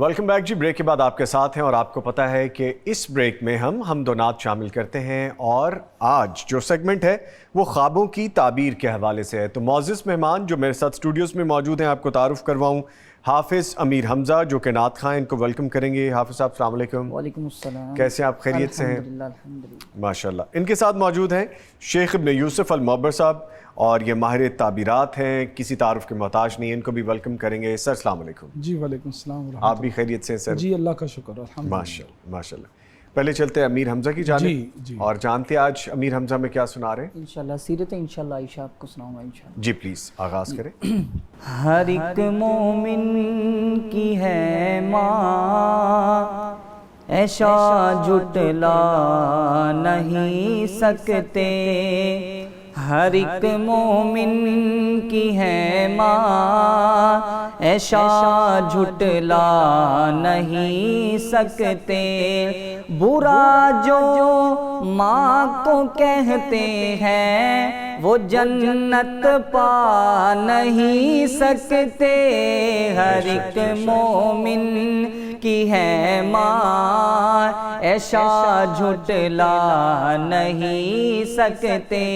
Welcome back جی. Break کے بعد آپ کے ساتھ ہیں اور آپ کو پتہ ہے کہ اس بریک میں ہم حمد و نعت شامل کرتے ہیں اور آج جو سیگمنٹ ہے وہ خوابوں کی تعبیر کے حوالے سے ہے. تو معزز مہمان جو میرے ساتھ اسٹوڈیوز میں موجود ہیں آپ کو تعارف کرواؤں. حافظ امیر حمزہ جو کہ نعت خواں، ان کو ویلکم کریں گے. حافظ صاحب السلام علیکم. وعلیکم السلام. کیسے آپ؟ خیریت سے ہیں؟ الحمدللہ. ماشاءاللہ. ان کے ساتھ موجود ہیں شیخ ابن یوسف المعبر صاحب اور یہ ماہر تعبیرات ہیں، کسی تعارف کے محتاج نہیں. ان کو بھی ویلکم کریں گے. سر السلام علیکم. جی وعلیکم السلام ورحمۃ اللہ. آپ بھی خیریت سے ہیں سر؟ جی اللہ کا شکر الحمدللہ. ماشاءاللہ ماشاءاللہ. پہلے چلتے ہیں امیر حمزہ کی جانب جی. اور جانتے ہیں آج امیر حمزہ میں کیا سنا رہے ہیں. انشاءاللہ سیرت انشاءاللہ عائشہ آپ کو سناؤں گا انشاءاللہ. جی پلیز آغاز کریں. ہر ایک مومن کی ہے ماں، ایشا جھٹلا نہیں سکتے. ہر ایک مومن کی ہے ماں، ایشا جھٹلا نہیں سکتے. برا جو ماں کو کہتے ہیں وہ جنت پا نہیں سکتے. ہر ایک مومن کی ہے ماں، ایشا جھٹلا نہیں سکتے.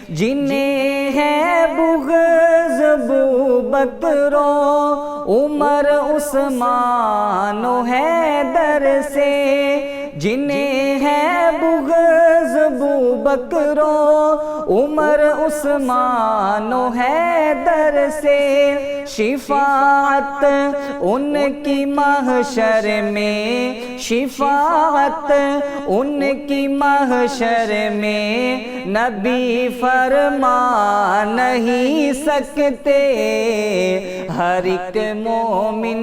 جنہیں ہے بغض ابوبکر و عمر عثمان و حیدر سے، جنہیں ہے بغض ابوبکر و عمر عثمان و حیدر سے، شفاعت ان کی محشر میں، شفاعت ان کی محشر میں نبی فرما نہیں سکتے. ہر ایک مومن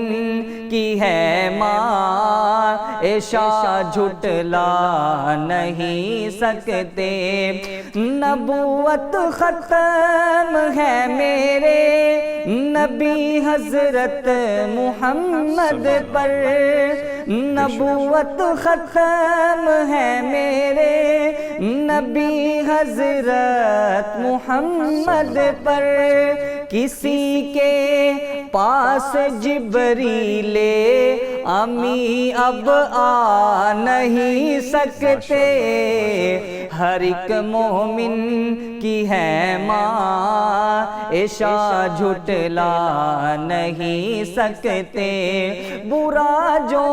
کی ہے ماں، ایشا جھٹلا نہیں سکتے. نبوت ختم ہے میرے نبی حضرت محمد پر، نبوت ختم ہے میرے نبی حضرت محمد پر. کسی کے پاس جبریل امی اب آ نہیں سکتے. ہر ایک مومن کی ہے ماں، ایشا جھٹلا نہیں سکتے. برا جو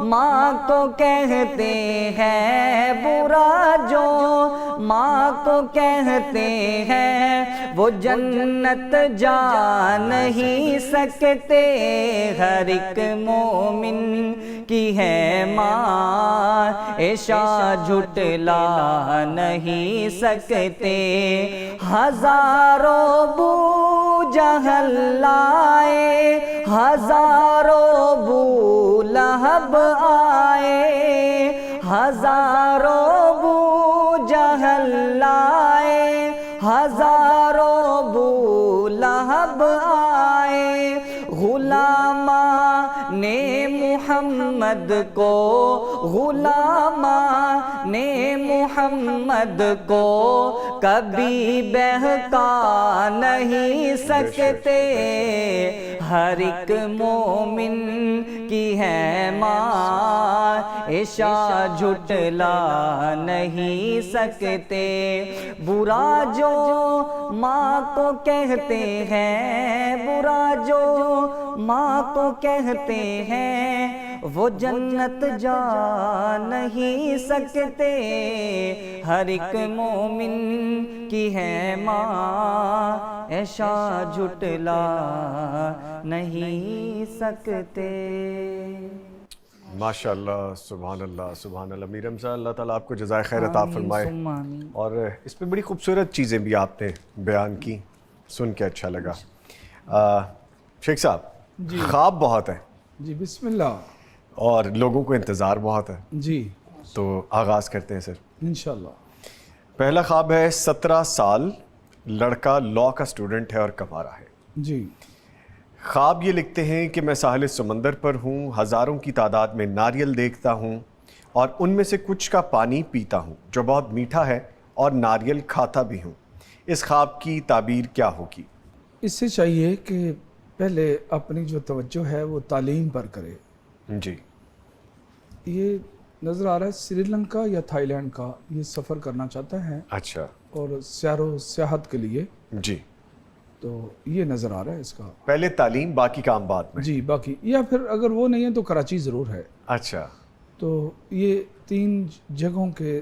ماں کو کہتے ہیں، برا جو ماں کو کہتے ہیں وہ جنت جا نہیں سکتے. ہر ایک مومن کی ہے ماں، ایشا جھٹلا نہیں سکتے. ہزاروں بو جہل لائے، ہزاروں بو لہب آئے، ہزاروں بو جہل لائے، ہزاروں بو لہب آئے. غلاماں نے محمد کو، غلاماں نے محمد کو کبھی بہکا نہیں سکتے. ہر ایک مومن کی ہے ماں، ایشا جھٹلا نہیں سکتے. برا جو ماں کو کہتے ہیں، برا جو ماں کو کہتے ہیں وہ جنت جا نہیں سکتے. ہر ایک مومن کی ہے ماں، ایشا جھٹلا نہیں سکتے. ماشاءاللہ سبحان اللہ سبحان اللہ. امیر حمزہ اللہ تعالیٰ آپ کو جزائے خیر عطا فرمائے. اور اس پہ بڑی خوبصورت چیزیں بھی آپ نے بیان کی، سن کے اچھا لگا. شیخ صاحب خواب بہت ہیں. جی بسم اللہ. اور لوگوں کو انتظار بہت ہے، جی تو آغاز کرتے ہیں سر۔ انشاءاللہ۔ پہلا خواب ہے 17 سال، لڑکا لاء کا اسٹوڈنٹ ہے اور کمارہ ہے۔ جی خواب یہ لکھتے ہیں کہ میں ساحل سمندر پر ہوں، ہزاروں کی تعداد میں ناریل دیکھتا ہوں اور ان میں سے کچھ کا پانی پیتا ہوں جو بہت میٹھا ہے اور ناریل کھاتا بھی ہوں۔ اس خواب کی تعبیر کیا ہوگی؟ اس سے چاہیے کہ پہلے اپنی جو توجہ ہے وہ تعلیم پر کرے۔ جی یہ نظر آ رہا ہے سری لنکا یا تھائی لینڈ کا یہ سفر کرنا چاہتا ہے اچھا اور سیر و سیاحت کے لیے، جی، تو یہ نظر آ رہا ہے اس کا۔ پہلے تعلیم باقی کام بعد میں۔ جی باقی، یا پھر اگر وہ نہیں ہے تو کراچی ضرور ہے۔ اچھا تو یہ 3 جگہوں کے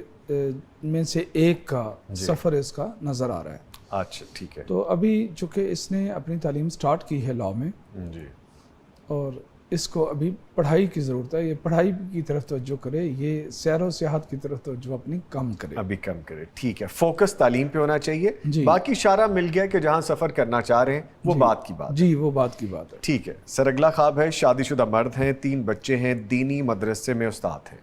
میں سے ایک کا سفر اس کا نظر آ رہا ہے۔ اچھا ٹھیک ہے۔ تو ابھی چونکہ اس نے اپنی تعلیم سٹارٹ کی ہے لاء میں، جی اور اس کو ابھی پڑھائی کی ضرورت ہے، یہ پڑھائی کی طرف توجہ کرے، یہ سیر و سیاحت کی طرف توجہ اپنی کم کرے۔ ابھی کم کرے، ٹھیک ہے، فوکس تعلیم پہ ہونا چاہیے۔ جی باقی اشارہ مل گیا کہ جہاں سفر کرنا چاہ رہے ہیں وہ بات کی بات۔ جی وہ بات کی بات ہے۔ ٹھیک ہے سر، اگلا خواب ہے شادی شدہ مرد ہیں، 3 بچے ہیں، دینی مدرسے میں استاد ہیں۔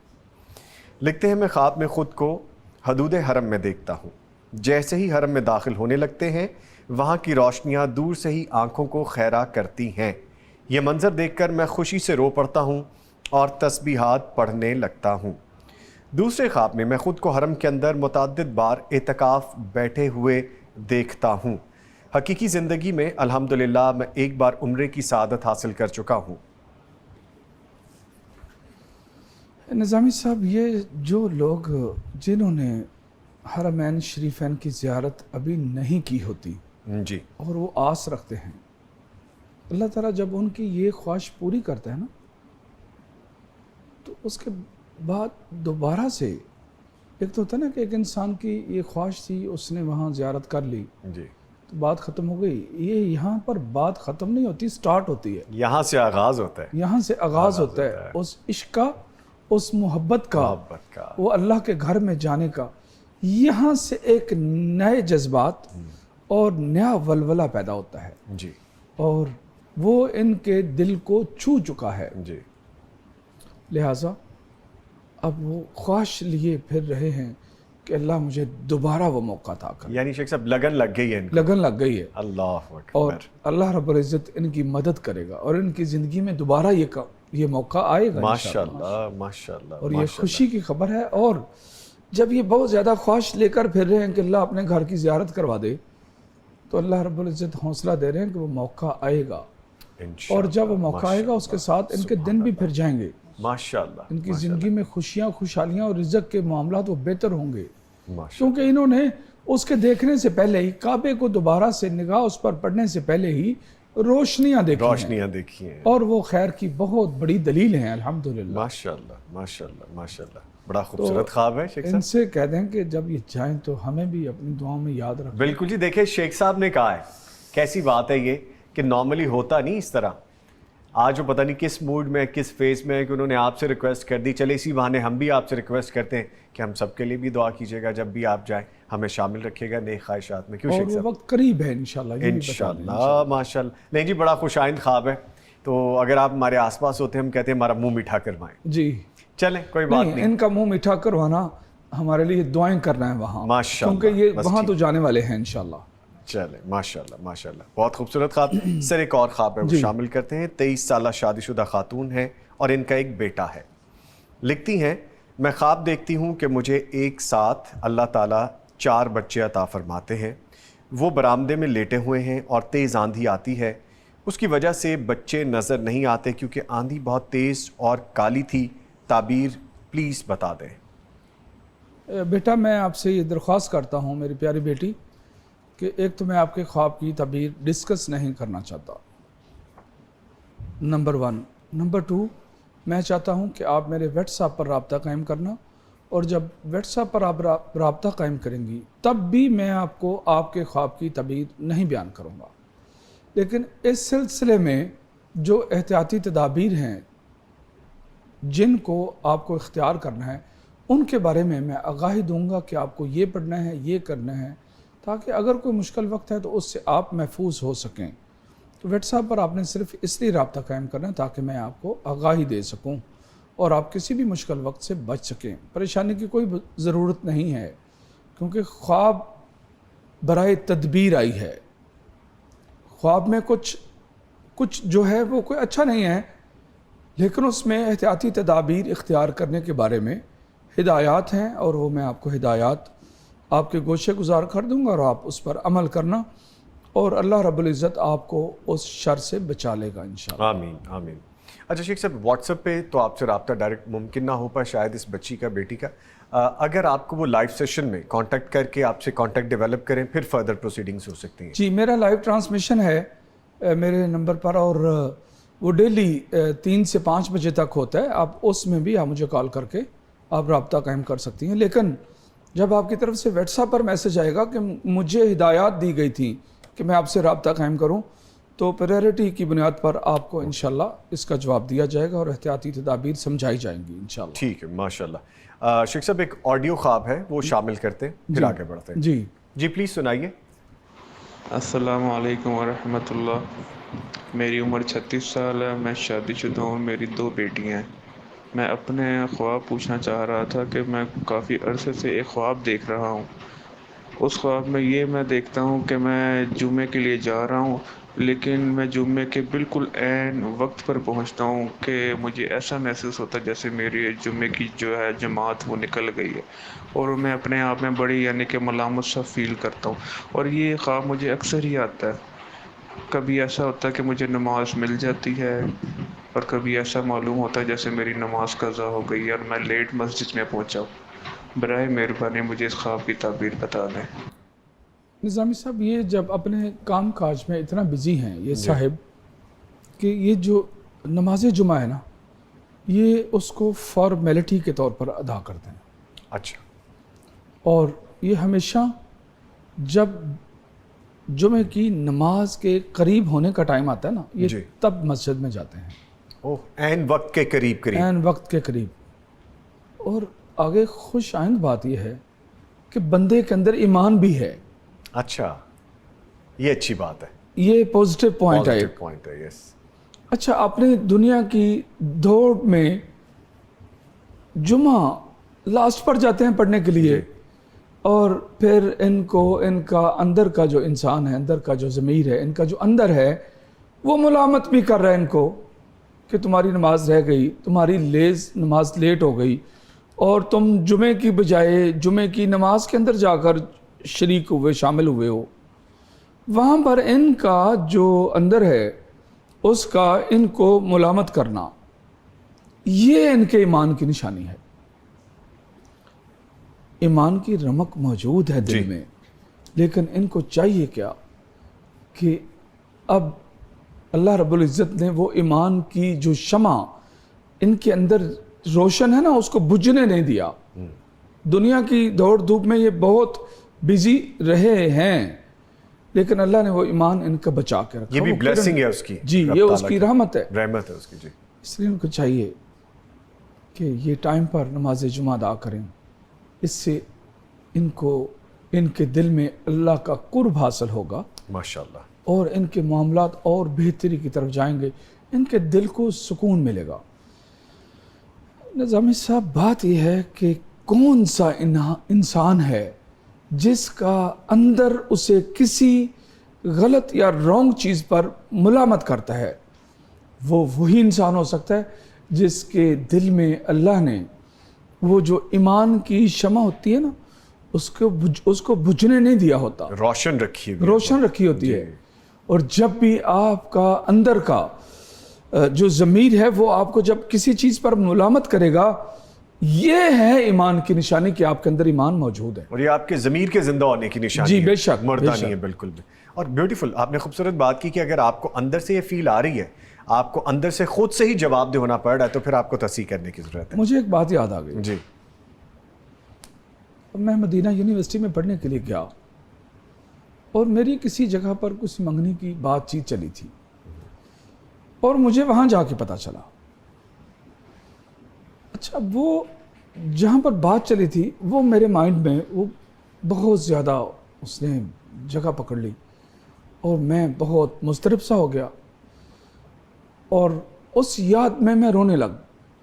لکھتے ہیں میں خواب میں خود کو حدود حرم میں دیکھتا ہوں، جیسے ہی حرم میں داخل ہونے لگتے ہیں وہاں کی روشنیاں دور سے ہی آنکھوں کو خیرہ کرتی ہیں۔ یہ منظر دیکھ کر میں خوشی سے رو پڑتا ہوں اور تسبیحات پڑھنے لگتا ہوں۔ دوسرے خواب میں خود کو حرم کے اندر متعدد بار اعتکاف بیٹھے ہوئے دیکھتا ہوں۔ حقیقی زندگی میں الحمدللہ میں ایک بار عمرے کی سعادت حاصل کر چکا ہوں۔ نظامی صاحب، یہ جو لوگ جنہوں نے حرمین شریفین کی زیارت ابھی نہیں کی ہوتی جی اور وہ آس رکھتے ہیں، اللہ تعالیٰ جب ان کی یہ خواہش پوری کرتا ہے نا، تو اس کے بعد دوبارہ سے ایک تو ہوتا ہے نا کہ ایک انسان کی یہ خواہش تھی، اس نے وہاں زیارت کر لی جی، تو بات ختم ہو گئی۔ یہ یہاں پر بات ختم نہیں ہوتی، سٹارٹ ہوتی ہے، یہاں سے آغاز ہوتا ہے، یہاں سے آغاز ہوتا ہے اس عشق کا، اس محبت کا، محبت کا۔ وہ اللہ کے گھر میں جانے کا۔ یہاں سے ایک نئے جذبات اور نیا ولولہ پیدا ہوتا ہے، جی اور وہ ان کے دل کو چھو چکا ہے۔ جی، لہٰذا اب وہ خواہش لیے پھر رہے ہیں کہ اللہ مجھے دوبارہ وہ موقع عطا کر۔ یعنی شیخ صاحب لگن لگ گئی ہے ان کو۔ لگن لگ گئی ہے، اللہ اور اکبر، اللہ رب العزت ان کی مدد کرے گا اور ان کی زندگی میں دوبارہ یہ موقع آئے گا ماشاءاللہ ماشاءاللہ۔ اور یہ خوشی کی خبر ہے۔ اور جب یہ بہت زیادہ خواہش لے کر پھر رہے ہیں کہ اللہ اپنے گھر کی زیارت کروا دے، تو اللہ رب العزت حوصلہ دے رہے ہیں کہ وہ موقع آئے گا، اور جب وہ موقع آئے گا اس کے ساتھ ان کے دن بھی پھر جائیں گے، ماشاءاللہ، ان کی زندگی میں خوشیاں، خوشحالیاں اور رزق کے معاملات وہ بہتر ہوں گے، ماشاءاللہ، کیونکہ انہوں نے اس کے دیکھنے سے پہلے ہی، کعبے کو دوبارہ سے نگاہ اس پر پڑنے سے پہلے ہی روشنیاں دیکھی ہیں، روشنیاں دیکھی ہیں۔ اور وہ خیر کی بہت بڑی دلیل ہیں الحمدللہ۔ ماشاءاللہ ماشاءاللہ ماشاءاللہ، بڑا خوبصورت خواب ہے شیخ ان صاحب۔ سے کہہ دیں کہ جب یہ جائیں تو ہمیں بھی اپنی دعاؤں میں یاد رکھیں۔ بالکل جی، دیکھیں شیخ صاحب نے کہا ہے، کیسی بات ہے یہ کہ نارملی ہوتا نہیں اس طرح۔ آج وہ پتہ نہیں کس موڈ میں، کس فیز میں ہے کہ انہوں نے آپ سے ریکویسٹ کر دی۔ چلے اسی بہانے ہم بھی آپ سے ریکویسٹ کرتے ہیں کہ ہم سب کے لیے بھی دعا کیجیے گا، جب بھی آپ جائیں ہمیں شامل رکھیے گا نیک خواہشات میں، کیوں اور شیخ وہ صاحب؟ وقت قریب ہے انشاءاللہ، یہ بھی بتا دیں۔ انشاءاللہ ماشاءاللہ۔ نہیں جی، بڑا خوش آئند خواب ہے، تو اگر آپ ہمارے آس پاس ہوتے ہیں ہم کہتے ہیں ہمارا منہ میٹھا کروائیں۔ جی چلیں کوئی بات نہیں، ان کا منہ میٹھا کروانا ہمارے لیے دعائیں کرنا ہے وہاں، ماشاءاللہ، کیونکہ یہ بس وہاں ٹھیک۔ تو جانے والے ہیں انشاءاللہ۔ چلیں ماشاءاللہ ماشاءاللہ، بہت خوبصورت خواب۔ سر ایک اور خواب ہے وہ شامل کرتے ہیں۔ 23 سالہ شادی شدہ خاتون ہے اور ان کا ایک بیٹا ہے۔ لکھتی ہیں میں خواب دیکھتی ہوں کہ مجھے ایک ساتھ اللہ تعالیٰ 4 بچے عطا فرماتے ہیں۔ وہ برآمدے میں لیٹے ہوئے ہیں اور تیز آندھی آتی ہے، اس کی وجہ سے بچے نظر نہیں آتے کیونکہ آندھی بہت تیز اور کالی تھی۔ تعبیر پلیز بتا دیں۔ بیٹا میں آپ سے یہ درخواست کرتا ہوں میری پیاری بیٹی کہ ایک تو میں آپ کے خواب کی تعبیر ڈسکس نہیں کرنا چاہتا، نمبر 1۔ نمبر 2، میں چاہتا ہوں کہ آپ میرے واٹس ایپ پر رابطہ قائم کرنا، اور جب واٹس ایپ پر آپ رابطہ قائم کریں گی تب بھی میں آپ کو آپ کے خواب کی تعبیر نہیں بیان کروں گا، لیکن اس سلسلے میں جو احتیاطی تدابیر ہیں جن کو آپ کو اختیار کرنا ہے ان کے بارے میں آگاہی دوں گا کہ آپ کو یہ پڑھنا ہے، یہ کرنا ہے، تاکہ اگر کوئی مشکل وقت ہے تو اس سے آپ محفوظ ہو سکیں۔ تو واٹس ایپ پر آپ نے صرف اس لیے رابطہ قائم کرنا ہے تاکہ میں آپ کو آگاہی دے سکوں، اور آپ کسی بھی مشکل وقت سے بچ سکیں. پریشانی کی کوئی ضرورت نہیں ہے کیونکہ خواب برائے تدبیر آئی ہے. خواب میں کچھ جو ہے وہ کوئی اچھا نہیں ہے، لیکن اس میں احتیاطی تدابیر اختیار کرنے کے بارے میں ہدایات ہیں، اور وہ میں آپ کو ہدایات آپ کے گوشے گزار کر دوں گا اور آپ اس پر عمل کرنا، اور اللہ رب العزت آپ کو اس شر سے بچا لے گا انشاءاللہ. آمین آمین. اچھا شیخ صاحب، واٹس ایپ پہ تو آپ سے رابطہ ڈائریکٹ ممکن نہ ہو پائے شاید اس بچی کا، بیٹی کا. اگر آپ کو وہ لائیو سیشن میں کانٹیکٹ کر کے آپ سے کانٹیکٹ ڈیولپ کریں پھر فردر پروسیڈنگز ہو سکتی ہیں. جی، میرا لائیو ٹرانسمیشن ہے میرے نمبر پر، اور وہ ڈیلی 3 سے 5 بجے تک ہوتا ہے. آپ اس میں بھی آپ مجھے کال کر کے آپ رابطہ قائم کر سکتی ہیں. لیکن جب آپ کی طرف سے واٹس ایپ پر میسج آئے گا کہ مجھے ہدایات دی گئی تھی کہ میں آپ سے رابطہ قائم کروں، تو پریورٹی کی بنیاد پر آپ کو انشاءاللہ اس کا جواب دیا جائے گا اور احتیاطی تدابیر سمجھائی جائیں گی انشاءاللہ. ٹھیک ہے، ماشاءاللہ. شیخ صاحب ایک آڈیو خواب ہے، وہ شامل کرتے ہیں پھر آگے بڑھتے ہیں. جی پلیز سنائیے. السلام علیکم ورحمۃ اللہ. میری عمر 36 سال ہے، میں شادی شدہ ہوں، میری 2 بیٹیاں ہیں. میں اپنے خواب پوچھنا چاہ رہا تھا کہ میں کافی عرصے سے ایک خواب دیکھ رہا ہوں. اس خواب میں یہ میں دیکھتا ہوں کہ میں جمعے کے لیے جا رہا ہوں، لیکن میں جمعے کے بالکل عین وقت پر پہنچتا ہوں کہ مجھے ایسا محسوس ہوتا ہے جیسے میری جمعے کی جو ہے جماعت وہ نکل گئی ہے، اور میں اپنے آپ میں بڑی یعنی کہ ملامت سا فیل کرتا ہوں. اور یہ خواب مجھے اکثر ہی آتا ہے. کبھی ایسا ہوتا ہے کہ مجھے نماز مل جاتی ہے، اور کبھی ایسا معلوم ہوتا ہے جیسے میری نماز قضا ہو گئی اور میں لیٹ مسجد میں پہنچا ہوں. برائے مہربانی مجھے اس خواب کی تعبیر بتا دیں. نظامی صاحب، یہ جب اپنے کام کاج میں اتنا بزی ہیں یہ صاحب کہ یہ جو نماز جمعہ ہے نا، یہ اس کو فارمیلٹی کے طور پر ادا کرتے ہیں. اچھا. اور یہ ہمیشہ جب جمعے کی نماز کے قریب ہونے کا ٹائم آتا ہے نا، یہ تب مسجد میں جاتے ہیں. عین وقت کے قریب. عین وقت کے قریب. اور آگے خوش آئند بات یہ ہے کہ بندے کے اندر ایمان بھی ہے. اچھا، یہ اچھی بات ہے، یہ پازیٹیو پوائنٹ ہے. یس. اچھا، اپنے دنیا کی دوڑ میں جمعہ لاسٹ پر جاتے ہیں پڑھنے کے لیے، اور پھر ان کا اندر کا جو انسان ہے، اندر کا جو ضمیر ہے، ان کا جو اندر ہے، وہ ملامت بھی کر رہا ہے ان کو کہ تمہاری نماز رہ گئی، تمہاری نماز لیٹ ہو گئی، اور تم جمعے کی بجائے جمعے کی نماز کے اندر جا کر شریک ہوئے، شامل ہوئے ہو. وہاں پر ان کا جو اندر ہے اس کا ان کو ملامت کرنا، یہ ان کے ایمان کی نشانی ہے. ایمان کی رمق موجود ہے دل میں، لیکن ان کو چاہیے کیا کہ اب اللہ رب العزت نے وہ ایمان کی جو شمع ان کے اندر روشن ہے نا، اس کو بجھنے نہیں دیا. دنیا کی دوڑ دھوپ میں یہ بہت بزی رہے ہیں، لیکن اللہ نے وہ ایمان ان کا بچا کے رکھا. یہ بھی بلیسنگ ہے اس کی. جی، یہ اس کی رحمت ہے. رحمت ہے اس کی. جی. اس لیے ان کو چاہیے کہ یہ ٹائم پر نماز جمعہ ادا کریں. اس سے ان کو ان کے دل میں اللہ کا قرب حاصل ہوگا ماشاءاللہ، اور ان کے معاملات اور بہتری کی طرف جائیں گے. ان کے دل کو سکون ملے گا. نظامی صاحب، بات یہ ہے کہ کون سا انسان ہے جس کا اندر اسے کسی غلط یا رانگ چیز پر ملامت کرتا ہے؟ وہ وہی انسان ہو سکتا ہے جس کے دل میں اللہ نے وہ جو ایمان کی شمع ہوتی ہے نا، اس کو بجھنے نہیں دیا ہوتا، روشن رکھی ہوتی ہے. اور جب بھی آپ کا اندر کا جو ضمیر ہے وہ آپ کو جب کسی چیز پر ملامت کرے گا، یہ ہے ایمان کی نشانی کہ آپ کے اندر ایمان موجود ہے، اور یہ آپ کے ضمیر کے زندہ ہونے کی نشانی جی ہے. بے شک، مردہ نہیں ہے بالکل بھی. اور بیوٹیفل، آپ نے خوبصورت بات کی کہ اگر آپ کو اندر سے یہ فیل آ رہی ہے، آپ کو اندر سے خود سے ہی جواب دہ ہونا پڑ رہا ہے، تو پھر آپ کو تصحیح کرنے کی ضرورت ہے. مجھے ایک بات یاد آ گئی. جی. میں مدینہ یونیورسٹی میں پڑھنے کے لیے گیا، اور میری کسی جگہ پر کچھ منگنی کی بات چیت چلی تھی، اور مجھے وہاں جا کے پتہ چلا. اچھا، وہ جہاں پر بات چلی تھی وہ میرے مائنڈ میں وہ بہت زیادہ اس نے جگہ پکڑ لی، اور میں بہت مضطرب سا ہو گیا، اور اس یاد میں رونے لگ.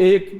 1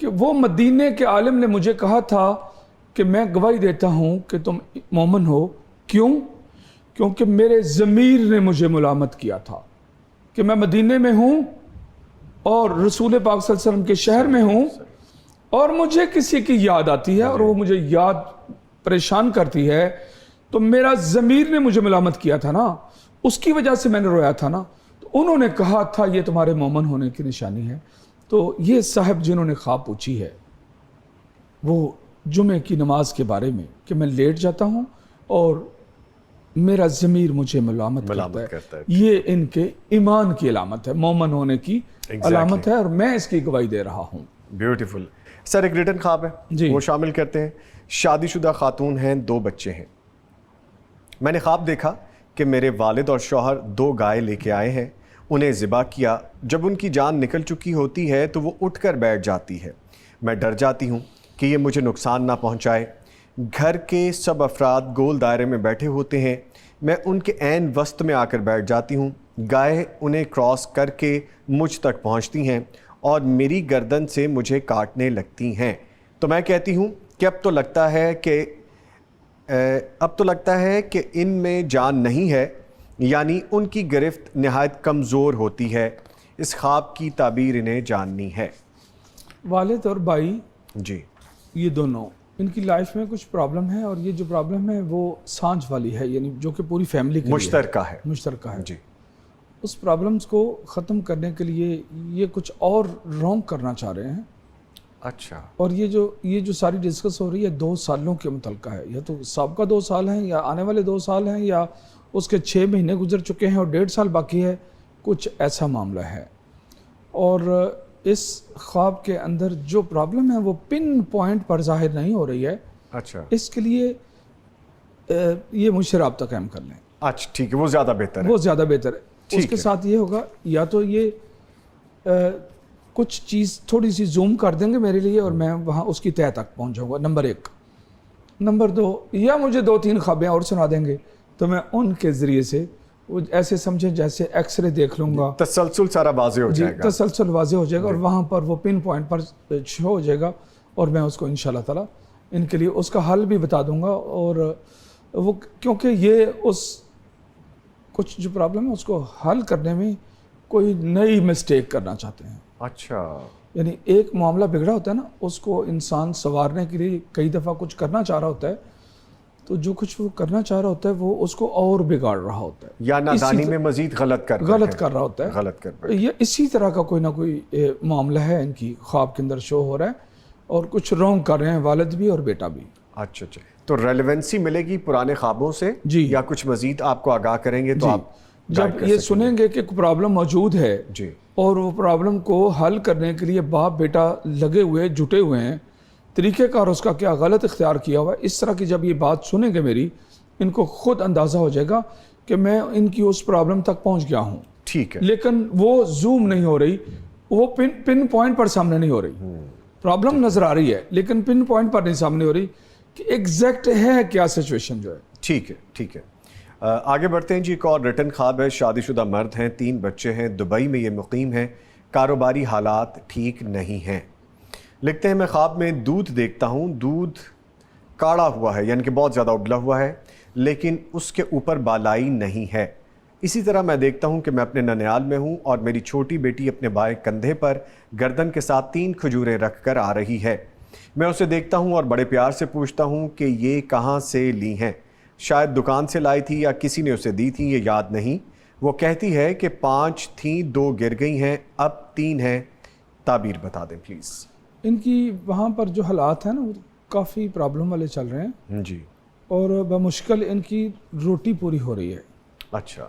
کہ وہ مدینے کے عالم نے مجھے کہا تھا کہ میں گواہی دیتا ہوں کہ تم مومن ہو. کیوں؟ کیونکہ میرے ضمیر نے مجھے ملامت کیا تھا کہ میں مدینے میں ہوں اور رسول پاک صلی اللہ علیہ وسلم کے شہر میں ہوں اور مجھے کسی کی یاد آتی ہے اور وہ مجھے یاد پریشان کرتی ہے، تو میرا ضمیر نے مجھے ملامت کیا تھا نا، اس کی وجہ سے میں نے رویا تھا نا. تو انہوں نے کہا تھا یہ تمہارے مومن ہونے کی نشانی ہے. تو یہ صاحب جنہوں نے خواب پوچھی ہے وہ جمعے کی نماز کے بارے میں کہ میں لیٹ جاتا ہوں اور میرا ضمیر مجھے ملامت کرتا ہے، یہ ان کے ایمان کی علامت ہے، مومن ہونے کی علامت ہے، اور میں اس کی گواہی دے رہا ہوں. بیوٹیفل. سر ایک ریٹن خواب ہے جی. وہ شامل کرتے ہیں. شادی شدہ خاتون ہیں، 2 بچے ہیں. میں نے خواب دیکھا کہ میرے والد اور شوہر 2 گائے لے کے آئے ہیں، انہیں ذبح کیا. جب ان کی جان نکل چکی ہوتی ہے تو وہ اٹھ کر بیٹھ جاتی ہے. میں ڈر جاتی ہوں کہ یہ مجھے نقصان نہ پہنچائے. گھر کے سب افراد گول دائرے میں بیٹھے ہوتے ہیں، میں ان کے عین وسط میں آ کر بیٹھ جاتی ہوں. گائے انہیں کراس کر کے مجھ تک پہنچتی ہیں اور میری گردن سے مجھے کاٹنے لگتی ہیں. تو میں کہتی ہوں کہ اب تو لگتا ہے کہ ان میں جان نہیں ہے، یعنی ان کی گرفت نہایت کمزور ہوتی ہے. اس خواب کی تعبیر انہیں جاننی ہے. والد اور بھائی جی. یہ دونوں ان کی لائف میں کچھ پرابلم ہے، اور یہ جو پرابلم ہے وہ سانج والی ہے، یعنی جو کہ پوری فیملی کے مشترکہ ہے. مشترکہ ہے. جی. اس پرابلمز کو ختم کرنے کے لیے یہ کچھ اور رونگ کرنا چاہ رہے ہیں. اچھا. اور یہ جو ساری ڈسکس ہو رہی ہے 2 سالوں کے متعلقہ ہے، یا تو سابقہ 2 سال ہیں یا آنے والے 2 سال ہیں یا اس کے 6 مہینے گزر چکے ہیں اور 1.5 سال باقی ہے، کچھ ایسا معاملہ ہے. اور اس خواب کے اندر جو پرابلم ہے وہ پن پوائنٹ پر ظاہر نہیں ہو رہی ہے. اچھا. اس کے لیے یہ مجھ سے رابطہ قائم کر لیں. اچھا ٹھیک ہے، وہ زیادہ بہتر ہے. وہ زیادہ بہتر ہے. اس کے ساتھ یہ ہوگا، یا تو یہ کچھ چیز تھوڑی سی زوم کر دیں گے میرے لیے اور میں وہاں اس کی تہہ تک پہنچ جاؤں گا، نمبر 1. نمبر 2، یا مجھے 2-3 خوابیں اور سنا دیں گے تو میں ان کے ذریعے سے وہ ایسے سمجھیں جیسے ایکس رے دیکھ لوں گا، تسلسل سارا واضح ہو جائے گا. تسلسل واضح ہو جائے گا اور وہاں پر وہ پن پوائنٹ پر شو ہو جائے گا، اور میں اس کو انشاءاللہ تعالی ان کے لیے اس کا حل بھی بتا دوں گا. اور وہ کیونکہ یہ کچھ جو پرابلم ہے اس کو حل کرنے میں کوئی نئی مسٹیک کرنا چاہتے ہیں. اچھا. یعنی ایک معاملہ بگڑا ہوتا ہے نا، اس کو انسان سنوارنے کے لیے کئی دفعہ کچھ کرنا چاہ رہا ہوتا ہے، تو جو کچھ وہ کرنا چاہ رہا ہوتا ہے وہ اس کو اور بگاڑ رہا ہوتا ہے، یا نادانی میں مزید غلط کر رہا ہوتا ہے. غلط کر یہ اسی طرح کا کوئی نہ کوئی معاملہ ہے ان کی خواب کے اندر شو ہو رہا ہے، اور کچھ رونگ کر رہے ہیں والد بھی اور بیٹا بھی. اچھا اچھا. تو ریلیونسی ملے گی پرانے خوابوں سے جی، یا کچھ مزید آپ کو آگاہ کریں گے تو آپ جب یہ سنیں گے کہ پرابلم موجود ہے جی، اور وہ پرابلم کو حل کرنے کے لیے باپ بیٹا لگے ہوئے جٹے ہوئے ہیں، طریقہ کار اس کا کیا غلط اختیار کیا ہوا ہے، اس طرح کی جب یہ بات سنیں گے میری، ان کو خود اندازہ ہو جائے گا کہ میں ان کی اس پرابلم تک پہنچ گیا ہوں. ٹھیک ہے. لیکن وہ زوم نہیں ہو رہی، وہ پن پوائنٹ پر سامنے نہیں ہو رہی. پرابلم نظر آ رہی ہے لیکن پن پوائنٹ پر نہیں سامنے ہو رہی کہ ایگزیکٹ ہے کیا سچویشن جو ہے. ٹھیک ہے ٹھیک ہے. آگے بڑھتے ہیں جی. ایک اور ریٹن خواب ہے. شادی شدہ مرد ہیں، 3 بچے ہیں، دبئی میں یہ مقیم ہیں، کاروباری حالات ٹھیک نہیں ہیں. لکھتے ہیں میں خواب میں دودھ دیکھتا ہوں، دودھ کاڑا ہوا ہے، یعنی کہ بہت زیادہ ابلا ہوا ہے، لیکن اس کے اوپر بالائی نہیں ہے. اسی طرح میں دیکھتا ہوں کہ میں اپنے ننیال میں ہوں اور میری چھوٹی بیٹی اپنے بائیں کندھے پر گردن کے ساتھ 3 کھجوریں رکھ کر آ رہی ہے. میں اسے دیکھتا ہوں اور بڑے پیار سے پوچھتا ہوں کہ یہ کہاں سے لی ہیں. شاید دکان سے لائی تھی یا کسی نے اسے دی تھی، یہ یاد نہیں. وہ کہتی ہے کہ 5 تھیں، 2 گر گئی ہیں، اب 3 ہیں. تعبیر بتا دیں پلیز. ان کی وہاں پر جو حالات ہیں نا وہ کافی پرابلم والے چل رہے ہیں جی، اور بمشکل ان کی روٹی پوری ہو رہی ہے. اچھا.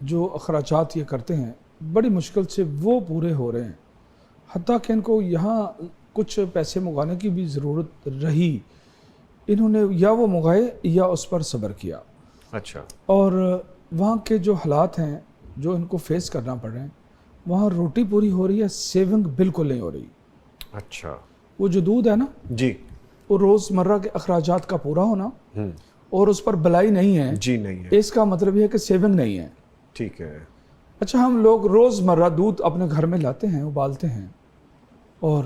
جو اخراجات یہ کرتے ہیں بڑی مشکل سے وہ پورے ہو رہے ہیں، حتیٰ کہ ان کو یہاں کچھ پیسے منگانے کی بھی ضرورت رہی، انہوں نے یا وہ منگائے یا اس پر صبر کیا. اچھا. اور وہاں کے جو حالات ہیں جو ان کو فیس کرنا پڑ رہے ہیں، وہاں روٹی پوری ہو رہی ہے، سیونگ بالکل نہیں ہو رہی. اچھا. وہ جو دودھ ہے نا جی، وہ روزمرہ کے اخراجات کا پورا ہونا اور اس پر بلائی نہیں ہے. جی نہیں ہے. اس کا مطلب یہ ہے کہ سیونگ نہیں ہے. ٹھیک ہے. اچھا، ہم لوگ روزمرہ دودھ اپنے گھر میں لاتے ہیں، ابالتے ہیں اور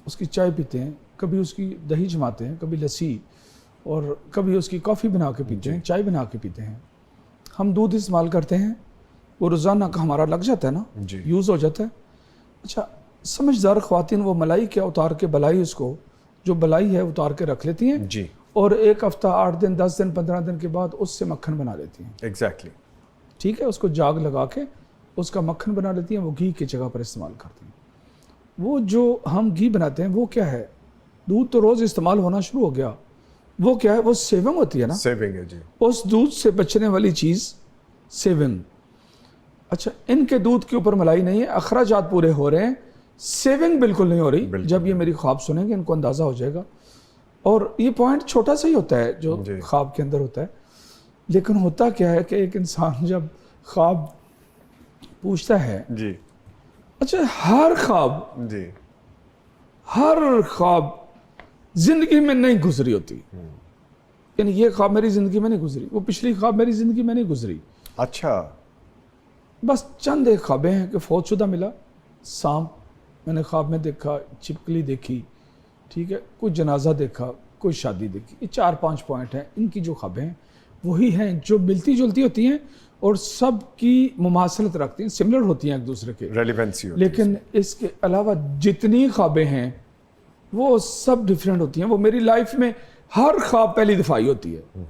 اس کی چائے پیتے ہیں, کبھی اس کی دہی جماتے ہیں, کبھی لسی, اور کبھی اس کی کافی بنا کے پیتے ہیں, چائے بنا کے پیتے ہیں. ہم دودھ استعمال کرتے ہیں, وہ روزانہ کا ہمارا لگ جاتا ہے نا, یوز ہو جاتا ہے. اچھا, سمجھدار خواتین وہ ملائی کیا اتار کے بلائی, اس کو جو بلائی ہے اتار کے رکھ لیتی ہیں جی, اور ایک ہفتہ 8 دن 10 دن 15 دن کے بعد اس سے مکھن بنا لیتی ہیں. ایگزیکٹلی. ٹھیک ہے, اس کو جاگ لگا کے اس کا مکھن بنا لیتی ہیں, وہ گھی کی جگہ پر استعمال کرتی ہیں. وہ جو ہم گھی بناتے ہیں وہ کیا ہے, دودھ تو روز استعمال ہونا شروع ہو گیا, وہ کیا ہے, وہ سیونگ ہوتی ہے نا, سیونگ ہے جی. اس دودھ سے بچنے والی چیز سیونگ. اچھا, ان کے دودھ کے اوپر ملائی نہیں ہے, اخراجات پورے ہو رہے ہیں, سیونگ بالکل نہیں ہو رہی. جب یہ میری خواب سنیں گے ان کو اندازہ ہو جائے گا. اور یہ پوائنٹ چھوٹا سا ہی ہوتا ہے جو خواب کے اندر ہوتا ہے, لیکن ہوتا کیا ہے کہ ایک انسان جب خواب پوچھتا ہے, جی اچھا ہر خواب, جی, ہر خواب زندگی میں نہیں گزری ہوتی. یعنی یہ خواب میری زندگی میں نہیں گزری, وہ پچھلی خواب میری زندگی میں نہیں گزری. اچھا, بس چند ایک خوابیں ہیں کہ فوت شدہ ملا, سانپ میں نے خواب میں دیکھا, چھپکلی دیکھی, ٹھیک ہے, کوئی جنازہ دیکھا, کوئی شادی دیکھی. یہ 4-5 پوائنٹ ہیں. ان کی جو خوابیں ہیں وہی ہیں جو ملتی جلتی ہوتی ہیں اور سب کی مماثلت رکھتی ہیں, سملر ہوتی ہیں ایک دوسرے کے, ریلیونسی ہوتی ہے. لیکن اس کے علاوہ جتنی خوابیں ہیں وہ سب ڈیفرنٹ ہوتی ہیں. وہ میری لائف میں ہر خواب پہلی دفعہ ہی ہوتی ہے,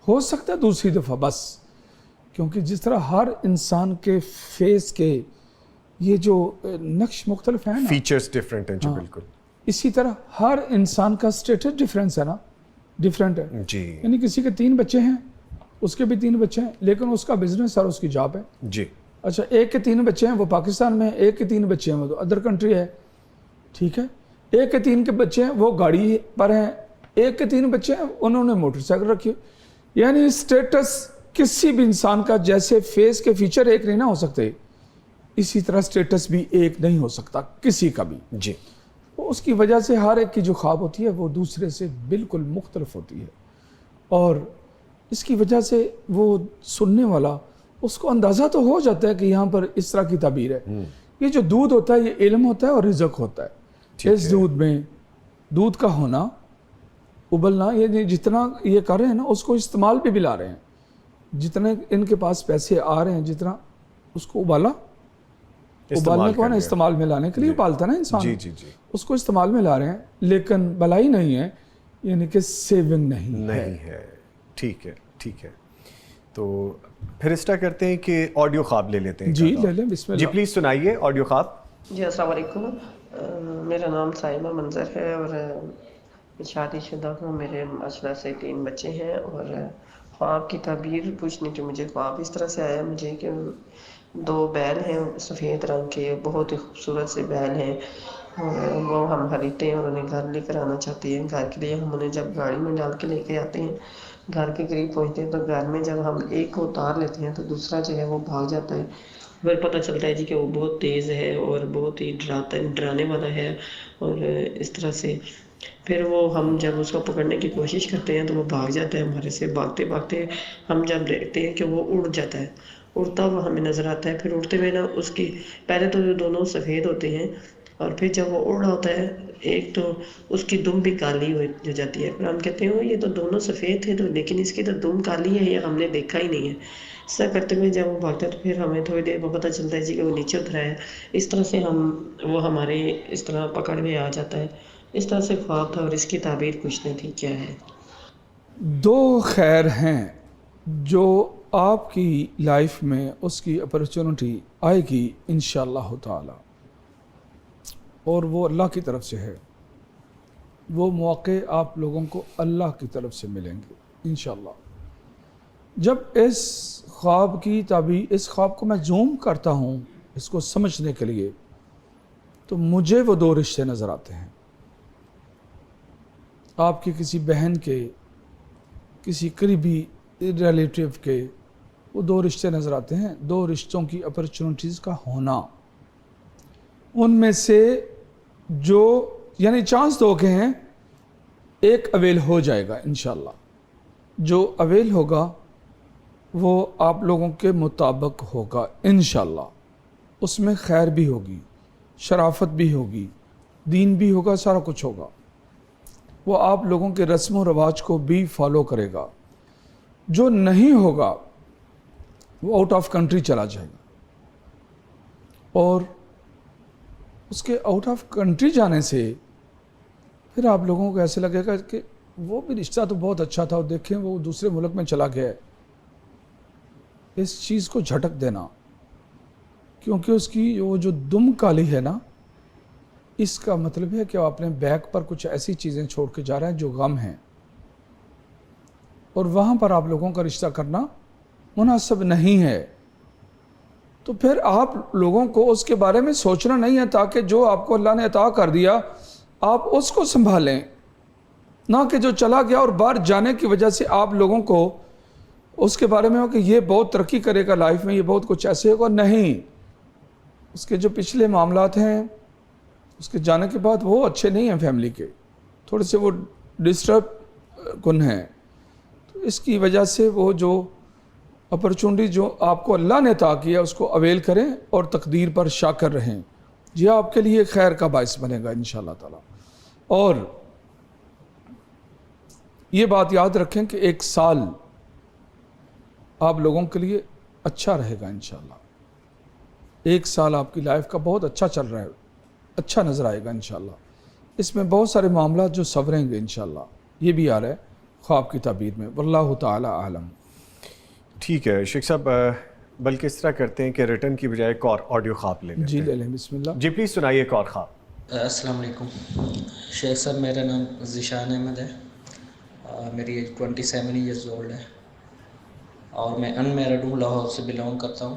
ہو سکتا ہے دوسری دفعہ بس, کیونکہ جس طرح ہر انسان کے فیس کے یہ جو نقش مختلف ہیں نا, فیچرز ڈیفرنٹ ہیں جی. بالکل اسی طرح ہر انسان کا اسٹیٹس ڈیفرنس ہے نا, ڈیفرنٹ ہے. جی یعنی کسی کے 3 بچے ہیں, اس کے بھی 3 بچے ہیں, لیکن اس کا بزنس اور اس کی جاب ہے. جی. اچھا, ایک کے 3 بچے ہیں وہ پاکستان میں, ایک کے 3 بچے ہیں وہ ادر کنٹری ہے, ٹھیک ہے. ایک کے 3 کے بچے ہیں وہ گاڑی پر ہیں, ایک کے 3 بچے ہیں انہوں نے موٹر سائیکل رکھی. یعنی اسٹیٹس کسی بھی انسان کا جیسے فیس کے فیچر ایک نہیں نہ ہو سکتے, اسی طرح اسٹیٹس بھی ایک نہیں ہو سکتا کسی کا بھی. جی. اس کی وجہ سے ہر ایک کی جو خواب ہوتی ہے وہ دوسرے سے بالکل مختلف ہوتی ہے, اور اس کی وجہ سے وہ سننے والا اس کو اندازہ تو ہو جاتا ہے کہ یہاں پر اس طرح کی تعبیر ہے. یہ جو دودھ ہوتا ہے یہ علم ہوتا ہے اور رزق ہوتا ہے. اس دودھ میں دودھ کا ہونا, ابلنا, یہ جتنا یہ کر رہے ہیں نا اس کو استعمال پہ بھی لا رہے ہیں. جتنے ان کے پاس پیسے آ رہے ہیں, جتنا اس کو ابالنے کو نا, استعمال میں لانے کے لیے ابالتا ہے نا انسان, جی جی جی, اس کو استعمال میں لا رہے ہیں, لیکن بلائی نہیں ہے, یعنی کہ سیونگ نہیں ہے. ٹھیک ہے, ٹھیک ہے. تو پھر اس طرح کرتے ہیں کہ آڈیو خواب لے لیتے ہیں. جی لے لیں, بسم اللہ. جی پلیز سنائیے آڈیو خواب. جی السلام علیکم, میرا نام سائمہ منظر ہے اور شادی شدہ ہوں. میرے ماشاءاللہ سے 3 بچے ہیں, اور خواب کی تعبیر پوچھنے کے مجھے خواب اس طرح سے آیا مجھے کہ 2 بیل ہیں سفید رنگ کے, بہت ہی خوبصورت سے بیل ہیں, اور وہ ہم خریدتے ہیں اور انہیں گھر لے کر آنا چاہتے ہیں. گھر کے لیے ہم انہیں جب گاڑی میں ڈال کے لے کے آتے ہیں, گھر کے قریب پہنچتے ہیں تو گھر میں جب ہم ایک کو اتار لیتے ہیں تو دوسرا جو ہے وہ بھاگ جاتا ہے. پھر پتہ چلتا ہے جی کہ وہ بہت تیز ہے اور بہت ہی ڈرانے والا ہے, اور اس طرح سے پھر وہ ہم جب اس کو پکڑنے کی کوشش کرتے ہیں تو وہ بھاگ جاتا ہے ہمارے سے. بھاگتے بھاگتے ہم جب دیکھتے ہیں کہ وہ اڑ جاتا ہے, اڑتا ہوا ہمیں نظر آتا ہے. پھر اڑتے ہوئے نا اس کی پہلے تو دونوں سفید ہوتے ہیں, اور پھر جب وہ اڑ رہا ہوتا ہے ایک تو اس کی دم بھی کالی ہو جاتی ہے. پھر ہم کہتے ہیں یہ تو دونوں سفید تھے, تو لیکن اس کی تو دم کالی ہے, یہ ہم نے دیکھا ہی نہیں ہے. اس طرح کرتے ہوئے جب وہ بھاگتا ہے تو پھر ہمیں تھوڑی دیر میں پتہ چلتا ہے جی کہ وہ نیچے اترا ہے. اس طرح سے وہ ہمارے اس طرح پکڑ میں آ جاتا ہے. اس طرح سے خواب تھا اور اس کی تعبیر پوچھنی تھی کیا ہے. 2 خیر ہیں جو آپ کی لائف میں اس کی اپرچونٹی آئے گی انشاءاللہ تعالی, اور وہ اللہ کی طرف سے ہے. وہ موقع آپ لوگوں کو اللہ کی طرف سے ملیں گے انشاءاللہ. جب اس خواب کی تعبیر, اس خواب کو میں زوم کرتا ہوں اس کو سمجھنے کے لیے, تو مجھے وہ 2 رشتے نظر آتے ہیں. آپ کی کسی بہن کے, کسی قریبی ریلیٹیو کے, وہ 2 رشتے نظر آتے ہیں. 2 رشتوں کی اپرچونٹیز کا ہونا, ان میں سے جو یعنی چانس 2 کے ہیں, ایک اویل ہو جائے گا انشاءاللہ. جو اویل ہوگا وہ آپ لوگوں کے مطابق ہوگا انشاءاللہ. اس میں خیر بھی ہوگی, شرافت بھی ہوگی, دین بھی ہوگا, سارا کچھ ہوگا. وہ آپ لوگوں کے رسم و رواج کو بھی فالو کرے گا. جو نہیں ہوگا وہ آؤٹ آف کنٹری چلا جائے گا, اور اس کے آؤٹ آف کنٹری جانے سے پھر آپ لوگوں کو ایسے لگے گا کہ وہ بھی رشتہ تو بہت اچھا تھا, اور دیکھیں وہ دوسرے ملک میں چلا گیا ہے. اس چیز کو جھٹک دینا, کیونکہ اس کی وہ جو دم کالی ہے نا, اس کا مطلب ہے کہ وہ اپنے بیک پر کچھ ایسی چیزیں چھوڑ کے جا رہے ہیں جو غم ہیں, اور وہاں پر آپ لوگوں کا رشتہ کرنا مناسب نہیں ہے. تو پھر آپ لوگوں کو اس کے بارے میں سوچنا نہیں ہے, تاکہ جو آپ کو اللہ نے عطا کر دیا آپ اس کو سنبھالیں, نہ کہ جو چلا گیا اور باہر جانے کی وجہ سے آپ لوگوں کو اس کے بارے میں ہو کہ یہ بہت ترقی کرے گا لائف میں, یہ بہت کچھ ایسے ہوگا. نہیں, اس کے جو پچھلے معاملات ہیں اس کے جانے کے بعد وہ اچھے نہیں ہیں, فیملی کے تھوڑے سے وہ ڈسٹرب کن ہیں. تو اس کی وجہ سے وہ جو اپرچونٹی جو آپ کو اللہ نے عطا کیا اس کو اویل کریں اور تقدیر پر شاکر رہیں. یہ آپ کے لیے خیر کا باعث بنے گا انشاءاللہ تعالی. اور یہ بات یاد رکھیں کہ 1 سال آپ لوگوں کے لیے اچھا رہے گا انشاءاللہ. 1 سال آپ کی لائف کا بہت اچھا چل رہا ہے, اچھا نظر آئے گا انشاءاللہ. اس میں بہت سارے معاملات جو سنوریں گے انشاءاللہ, یہ بھی آ رہا ہے خواب کی تعبیر میں. واللہ تعالی عالم. ٹھیک ہے شیخ صاحب, بلکہ اس طرح کرتے ہیں کہ ریٹرن کی بجائے ایک اور آڈیو خواب لے لیتے جی ہیں. لے لیں, بسم اللہ. جی پلیز سنائیے ایک اور خواب. السلام علیکم شیخ صاحب, میرا نام ذیشان احمد ہے, میری ایج 27 ایئرز اولڈ ہے, اور میں ان میرڈ ہوں, لاہور سے بلانگ کرتا ہوں.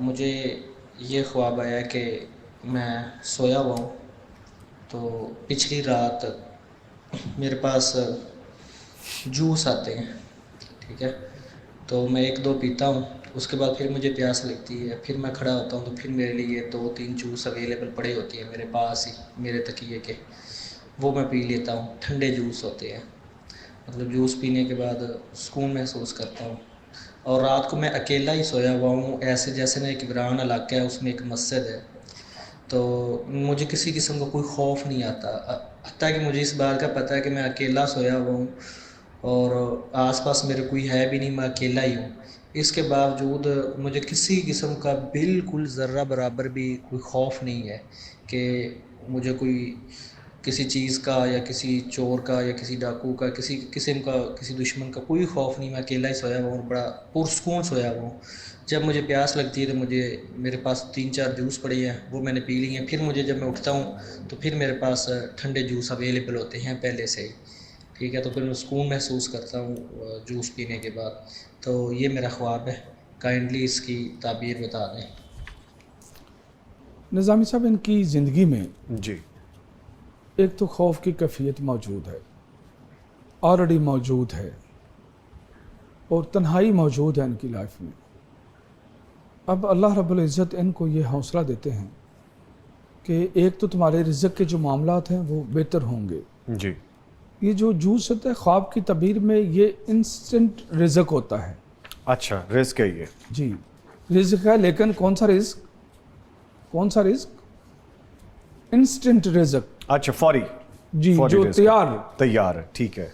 مجھے یہ خواب آیا کہ میں سویا ہوا ہوں, تو پچھلی رات میرے پاس جوس آتے ہیں, ٹھیک ہے, تو میں 1-2 پیتا ہوں, اس کے بعد پھر مجھے پیاس لگتی ہے, پھر میں کھڑا ہوتا ہوں تو پھر میرے لیے 2-3 جوس اویلیبل پڑے ہوتی ہیں میرے پاس ہی, میرے تکیے کے, وہ میں پی لیتا ہوں. ٹھنڈے جوس ہوتے ہیں, مطلب جوس پینے کے بعد سکون محسوس کرتا ہوں. اور رات کو میں اکیلا ہی سویا ہوا ہوں, ایسے جیسے نا ایک ویران علاقہ ہے, اس میں ایک مسجد ہے, تو مجھے کسی قسم کا کوئی خوف نہیں آتا, حتیٰ کہ مجھے اس بات کا پتہ ہے کہ میں اکیلا سویا ہوا ہوں اور آس پاس میرے کوئی ہے بھی نہیں, میں اکیلا ہی ہوں. اس کے باوجود مجھے کسی قسم کا بالکل ذرہ برابر بھی کوئی خوف نہیں ہے کہ مجھے کوئی کسی چیز کا یا کسی چور کا یا کسی ڈاکو کا کسی قسم کا کسی دشمن کا کوئی خوف نہیں. میں اکیلا ہی سویا ہوا ہوں, بڑا پرسکون سویا ہوا ہوں. جب مجھے پیاس لگتی ہے تو میرے پاس 3-4 جوس پڑے ہیں, وہ میں نے پی لی ہیں. پھر مجھے جب میں اٹھتا ہوں تو پھر میرے پاس ٹھنڈے جوس اویلیبل ہوتے ہیں پہلے سے ہی, ٹھیک ہے, تو پھر میں سکون محسوس کرتا ہوں جوس پینے کے بعد. تو یہ میرا خواب ہے, کائنڈلی اس کی تعبیر بتا دیں. نظامی صاحب, ان کی زندگی میں جی ایک تو خوف کی کیفیت موجود ہے, آلریڈی موجود ہے, اور تنہائی موجود ہے ان کی لائف میں. اب اللہ رب العزت ان کو یہ حوصلہ دیتے ہیں کہ ایک تو تمہارے رزق کے جو معاملات ہیں وہ بہتر ہوں گے. جی یہ جو جوس ہوتا ہے خواب کی تعبیر میں, یہ انسٹنٹ رزق ہوتا ہے. اچھا, رزق ہے یہ. جی رزق ہے, لیکن کون سا رزق؟ کون سا رزق؟ انسٹنٹ رزق. اچھا, فوری. جی, فوری جو رزق. تیار ہے, ٹھیک ہے.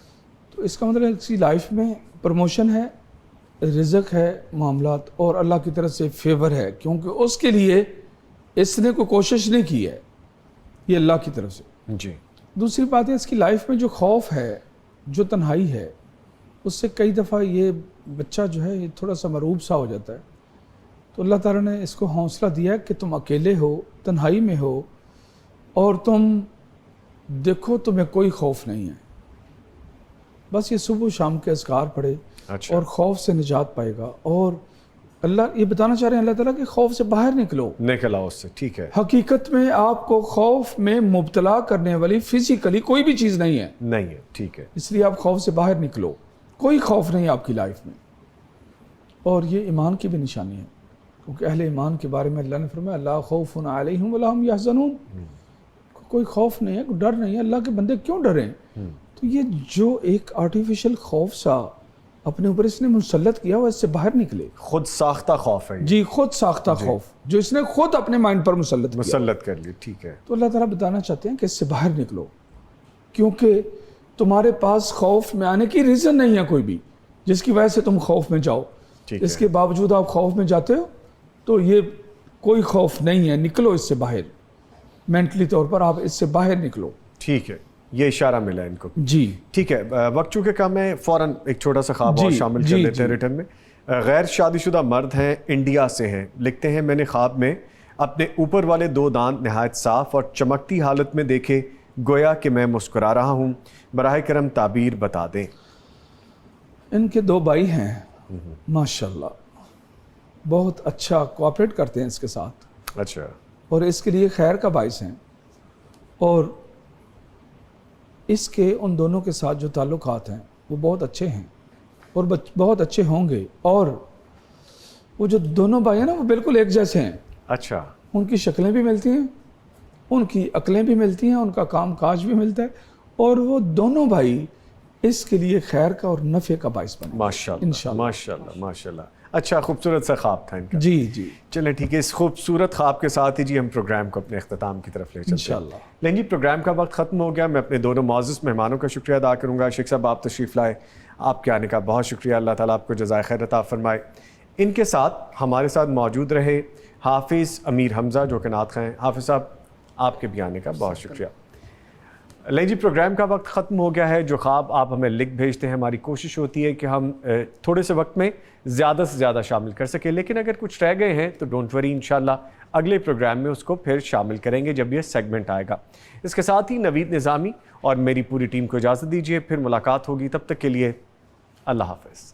تو اس کا مطلب اس کی لائف میں پروموشن ہے, رزق ہے, معاملات, اور اللہ کی طرف سے فیور ہے, کیونکہ اس کے لیے اس نے کوئی کوشش نہیں کی ہے, یہ اللہ کی طرف سے. جی. دوسری بات ہے اس کی لائف میں جو خوف ہے, جو تنہائی ہے, اس سے کئی دفعہ یہ بچہ جو ہے یہ تھوڑا سا مروب سا ہو جاتا ہے. تو اللہ تعالیٰ نے اس کو حوصلہ دیا کہ تم اکیلے ہو, تنہائی میں ہو, اور تم دیکھو تمہیں کوئی خوف نہیں ہے, بس یہ صبح و شام کے اذکار پڑھے. اچھا. اور خوف سے نجات پائے گا. اور اللہ یہ بتانا چاہ رہے ہیں اللہ تعالیٰ کہ خوف سے باہر نکلو, نکل آؤ اس سے, ٹھیک ہے. حقیقت میں آپ کو خوف میں مبتلا کرنے والی فزیکلی کوئی بھی چیز نہیں ہے, نہیں ہے, ٹھیک ہے. اس لیے آپ خوف سے باہر نکلو. کوئی خوف نہیں آپ کی لائف میں, اور یہ ایمان کی بھی نشانی ہے, کیونکہ اہل ایمان کے بارے میں اللہ نے فرمایا لا خوف علیہم ولا هم یحزنون, کوئی خوف نہیں ہے, کوئی ڈر نہیں ہے. اللہ کے بندے کیوں ڈریں؟ تو یہ جو ایک آرٹیفیشل خوف سا اپنے اوپر اس نے مسلط کیا وہ اس سے باہر نکلے. خود ساختہ خوف ہے یہ. جی خود ساختہ خوف جو اس نے خود اپنے مائنڈ پر مسلط کر لی. ٹھیک ہے. تو اللہ تعالیٰ بتانا چاہتے ہیں کہ اس سے باہر نکلو, کیونکہ تمہارے پاس خوف میں آنے کی ریزن نہیں ہے کوئی بھی جس کی وجہ سے تم خوف میں جاؤ. اس کے باوجود آپ خوف میں جاتے ہو تو یہ کوئی خوف نہیں ہے, نکلو اس سے باہر, مینٹلی طور پر آپ اس سے باہر نکلو. ٹھیک ہے, یہ اشارہ ملا ان کو. جی ٹھیک ہے, وقت چونکہ کم ہے فوراً ایک چھوٹا سا خواب اور شامل کر لیتے ہیں ریٹرن میں. غیر شادی شدہ مرد ہیں, انڈیا سے ہیں, لکھتے ہیں میں نے خواب میں اپنے اوپر والے 2 دانت نہایت صاف اور چمکتی حالت میں دیکھے, گویا کہ میں مسکرا رہا ہوں, براہ کرم تعبیر بتا دیں. ان کے 2 بھائی ہیں ماشاءاللہ, بہت اچھا کوآپریٹ کرتے ہیں اس کے ساتھ. اچھا. اور اس کے لیے خیر کا باعث ہیں, اور اس کے ان دونوں کے ساتھ جو تعلقات ہیں وہ بہت اچھے ہیں اور بہت اچھے ہوں گے. اور وہ جو دونوں بھائی ہیں نا وہ بالکل ایک جیسے ہیں. اچھا. ان کی شکلیں بھی ملتی ہیں, ان کی عقلیں بھی ملتی ہیں, ان کا کام کاج بھی ملتا ہے, اور وہ دونوں بھائی اس کے لیے خیر کا اور نفع کا باعث بنے. ماشاءاللہ ماشاءاللہ ماشاءاللہ. اچھا, خوبصورت سا خواب تھا ان کا. جی جی. چلیں ٹھیک ہے, اس خوبصورت خواب کے ساتھ ہی جی ہم پروگرام کو اپنے اختتام کی طرف لے چلتے ہیں انشاءاللہ. لیکن جی پروگرام کا وقت ختم ہو گیا. میں اپنے دونوں معزز مہمانوں کا شکریہ ادا کروں گا. شیخ صاحب آپ تشریف لائے, آپ کے آنے کا بہت شکریہ. اللہ تعالیٰ آپ کو جزائے خیر عطا فرمائے. ان کے ساتھ ہمارے ساتھ موجود رہے حافظ امیر حمزہ جو کہ نعت خواں ہیں. حافظ صاحب آپ کے بھی آنے کا بہت شکریہ. لیں جی پروگرام کا وقت ختم ہو گیا ہے. جو خواب آپ ہمیں لکھ بھیجتے ہیں, ہماری کوشش ہوتی ہے کہ ہم تھوڑے سے وقت میں زیادہ سے زیادہ شامل کر سکیں, لیکن اگر کچھ رہ گئے ہیں تو ڈونٹ وری, انشاءاللہ اگلے پروگرام میں اس کو پھر شامل کریں گے جب یہ سیگمنٹ آئے گا. اس کے ساتھ ہی نوید نظامی اور میری پوری ٹیم کو اجازت دیجیے, پھر ملاقات ہوگی. تب تک کے لیے اللہ حافظ.